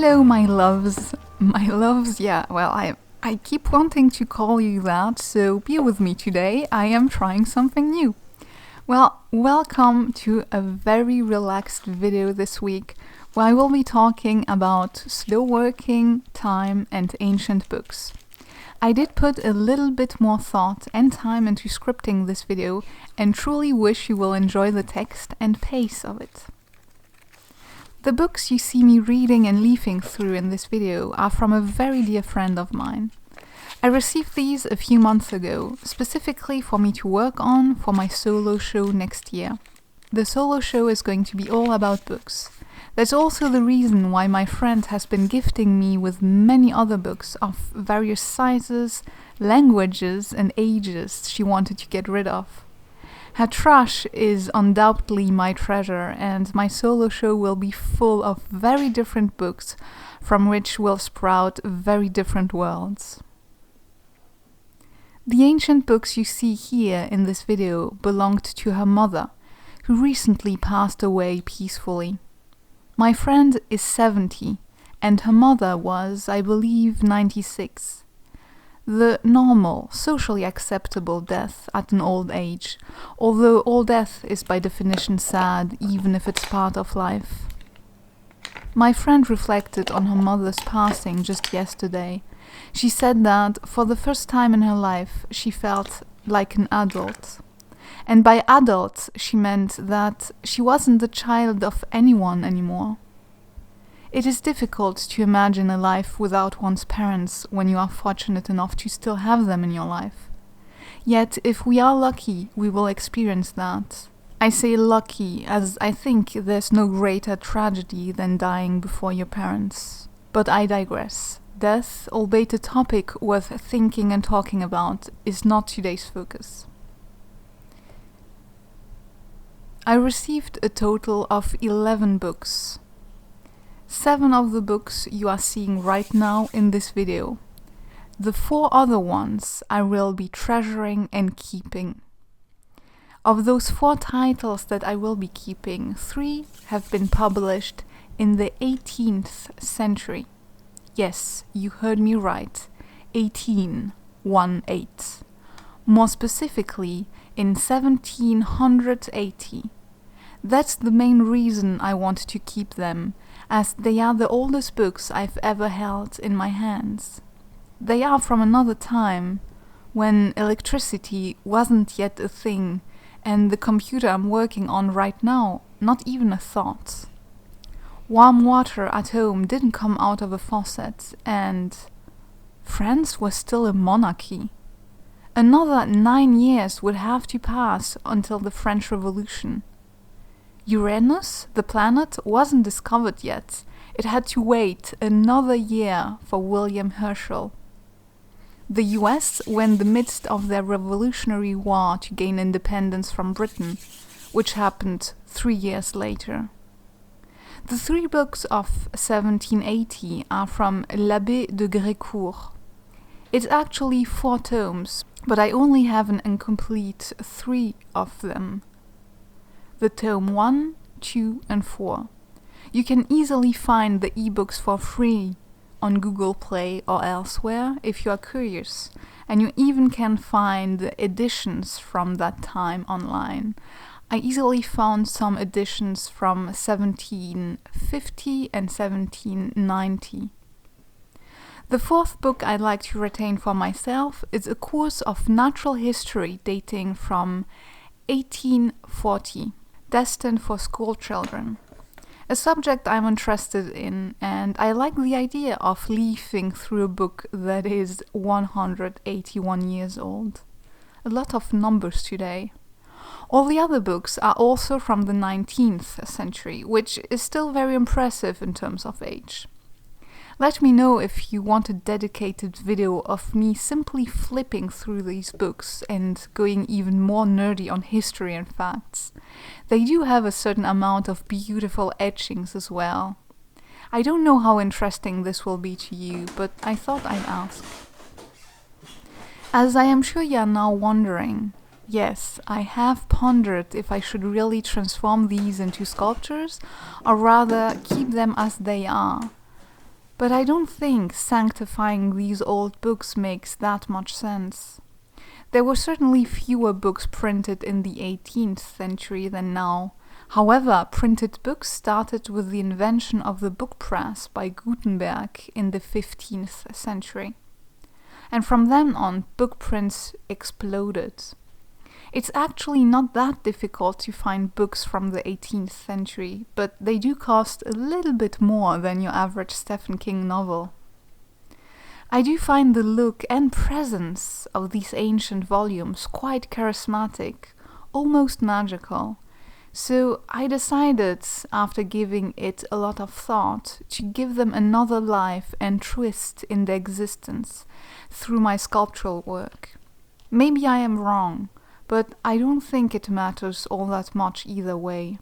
Hello, my loves. My loves, yeah, well, I keep wanting to call you that, so bear with me today. I am trying something new. Well, welcome to a very relaxed video this week, where I will be talking about slow working, time, and ancient books. I did put a little bit more thought and time into scripting this video, and truly wish you will enjoy the text and pace of it. The books you see me reading and leafing through in this video are from a very dear friend of mine. I received these a few months ago, specifically for me to work on for my solo show next year. The solo show is going to be all about books. That's also the reason why my friend has been gifting me with many other books of various sizes, languages and ages she wanted to get rid of. Her trash is undoubtedly my treasure, and my solo show will be full of very different books from which will sprout very different worlds. The ancient books you see here in this video belonged to her mother, who recently passed away peacefully. My friend is 70, and her mother was, I believe, 96. The normal, socially acceptable death at an old age, although all death is by definition sad, even if it's part of life. My friend reflected on her mother's passing just yesterday. She said that, for the first time in her life, she felt like an adult. And by adult, she meant that she wasn't the child of anyone anymore. It is difficult to imagine a life without one's parents when you are fortunate enough to still have them in your life. Yet, if we are lucky, we will experience that. I say lucky, as I think there's no greater tragedy than dying before your parents. But I digress. Death, albeit a topic worth thinking and talking about, is not today's focus. I received a total of 11 books. 7 of the books you are seeing right now in this video. The 4 other ones I will be treasuring and keeping. Of those 4 titles that I will be keeping, 3 have been published in the 18th century. Yes, you heard me right. 1818. More specifically, in 1780. That's the main reason I want to keep them, as they are the oldest books I've ever held in my hands. They are from another time, when electricity wasn't yet a thing, and the computer I'm working on right now, not even a thought. Warm water at home didn't come out of a faucet, and France was still a monarchy. Another 9 years would have to pass until the French Revolution. Uranus, the planet, wasn't discovered yet. It had to wait another year for William Herschel. The US were in the midst of their Revolutionary War to gain independence from Britain, which happened 3 years later. The 3 books of 1780 are from l'Abbé de Grécourt. It's actually 4 tomes, but I only have an incomplete 3 of them. The tome 1, 2, and 4. You can easily find the ebooks for free on Google Play or elsewhere if you are curious, and you even can find the editions from that time online. I easily found some editions from 1750 and 1790. The 4th book I'd like to retain for myself is a course of natural history dating from 1840. Destined for school children. A subject I'm interested in, and I like the idea of leafing through a book that is 181 years old. A lot of numbers today. All the other books are also from the 19th century, which is still very impressive in terms of age. Let me know if you want a dedicated video of me simply flipping through these books and going even more nerdy on history and facts. They do have a certain amount of beautiful etchings as well. I don't know how interesting this will be to you, but I thought I'd ask. As I am sure you are now wondering, yes, I have pondered if I should really transform these into sculptures, or rather keep them as they are. But I don't think sanctifying these old books makes that much sense. There were certainly fewer books printed in the 18th century than now. However, printed books started with the invention of the book press by Gutenberg in the 15th century. And from then on, book prints exploded. It's actually not that difficult to find books from the 18th century, but they do cost a little bit more than your average Stephen King novel. I do find the look and presence of these ancient volumes quite charismatic, almost magical. So I decided, after giving it a lot of thought, to give them another life and twist in their existence through my sculptural work. Maybe I am wrong, but I don't think it matters all that much either way.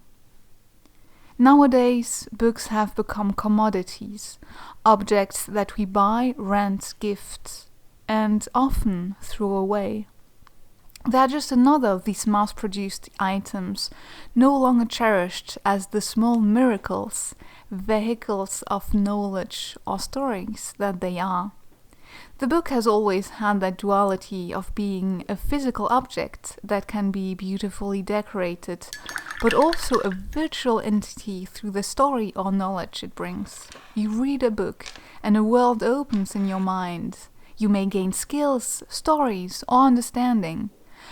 Nowadays, books have become commodities, objects that we buy, rent, gift, and often throw away. They are just another of these mass-produced items, no longer cherished as the small miracles, vehicles of knowledge or stories that they are. The book has always had that duality of being a physical object that can be beautifully decorated, but also a virtual entity through the story or knowledge it brings. You read a book and a world opens in your mind. You may gain skills, stories, or understanding,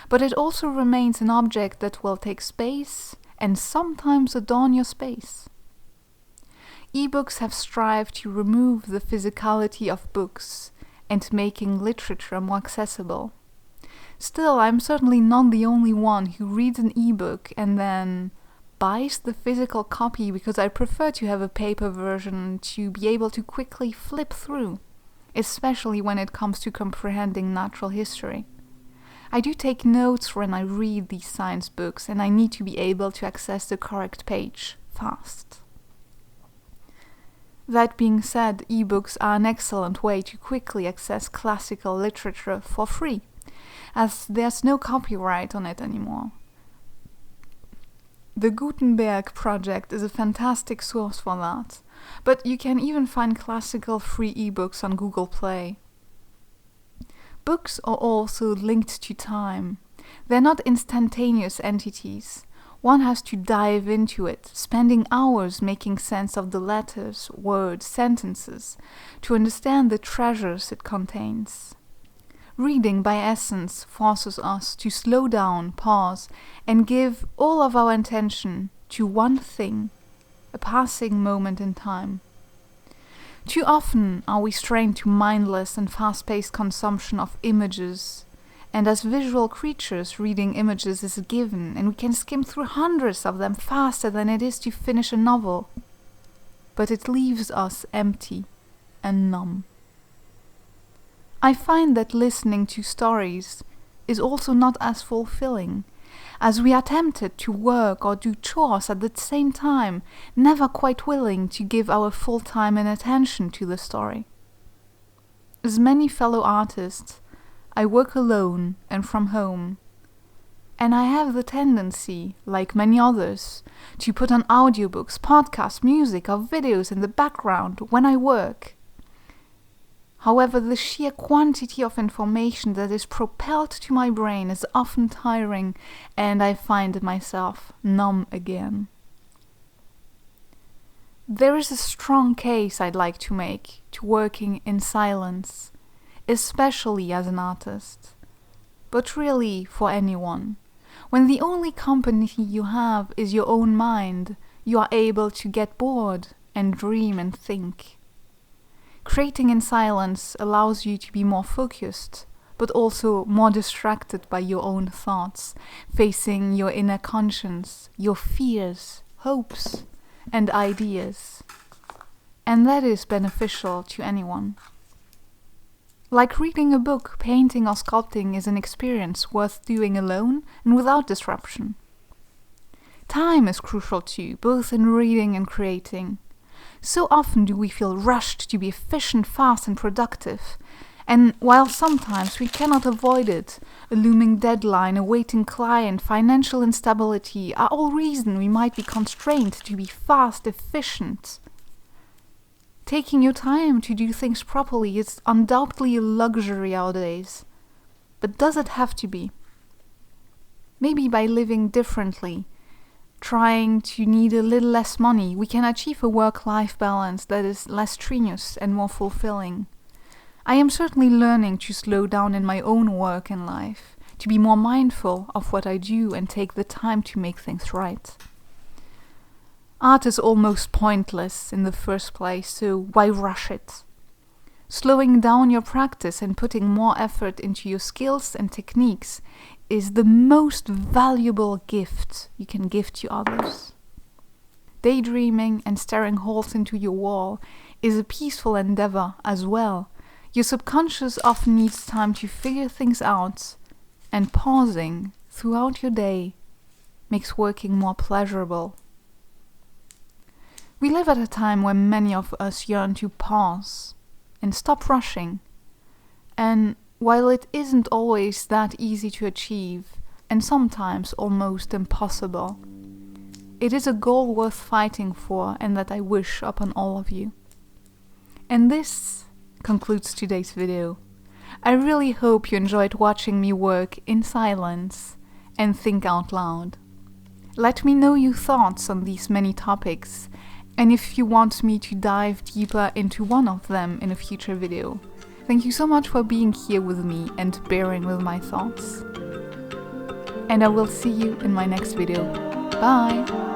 but it also remains an object that will take space and sometimes adorn your space. E-books have strived to remove the physicality of books and making literature more accessible. Still, I'm certainly not the only one who reads an e-book and then buys the physical copy because I prefer to have a paper version to be able to quickly flip through, especially when it comes to comprehending natural history. I do take notes when I read these science books, and I need to be able to access the correct page fast. That being said, ebooks are an excellent way to quickly access classical literature for free, as there's no copyright on it anymore. The Gutenberg project is a fantastic source for that, but you can even find classical free ebooks on Google Play. Books are also linked to time. They're not instantaneous entities. One has to dive into it, spending hours making sense of the letters, words, sentences, to understand the treasures it contains. Reading, by essence, forces us to slow down, pause, and give all of our attention to one thing, a passing moment in time. Too often are we strained to mindless and fast-paced consumption of images, and as visual creatures, reading images is a given, and we can skim through hundreds of them faster than it is to finish a novel. But it leaves us empty and numb. I find that listening to stories is also not as fulfilling, as we are tempted to work or do chores at the same time, never quite willing to give our full time and attention to the story. As many fellow artists, I work alone and from home, and I have the tendency, like many others, to put on audiobooks, podcasts, music, or videos in the background when I work. However, the sheer quantity of information that is propelled to my brain is often tiring, and I find myself numb again. There is a strong case I'd like to make to working in silence, especially as an artist, but really for anyone. When the only company you have is your own mind, you are able to get bored and dream and think. Creating in silence allows you to be more focused, but also more distracted by your own thoughts, facing your inner conscience, your fears, hopes, and ideas. And that is beneficial to anyone. Like reading a book, painting or sculpting is an experience worth doing alone and without disruption. Time is crucial too, both in reading and creating. So often do we feel rushed to be efficient, fast and productive, and while sometimes we cannot avoid it, a looming deadline, a waiting client, financial instability are all reason we might be constrained to be fast, efficient. Taking your time to do things properly is undoubtedly a luxury nowadays. But does it have to be? Maybe by living differently, trying to need a little less money, we can achieve a work-life balance that is less strenuous and more fulfilling. I am certainly learning to slow down in my own work and life, to be more mindful of what I do and take the time to make things right. Art is almost pointless in the first place, so why rush it? Slowing down your practice and putting more effort into your skills and techniques is the most valuable gift you can give to others. Daydreaming and staring holes into your wall is a peaceful endeavor as well. Your subconscious often needs time to figure things out, and pausing throughout your day makes working more pleasurable. We live at a time when many of us yearn to pause and stop rushing. And while it isn't always that easy to achieve, and sometimes almost impossible, it is a goal worth fighting for and that I wish upon all of you. And this concludes today's video. I really hope you enjoyed watching me work in silence and think out loud. Let me know your thoughts on these many topics, and if you want me to dive deeper into one of them in a future video. Thank you so much for being here with me and bearing with my thoughts. And I will see you in my next video. Bye!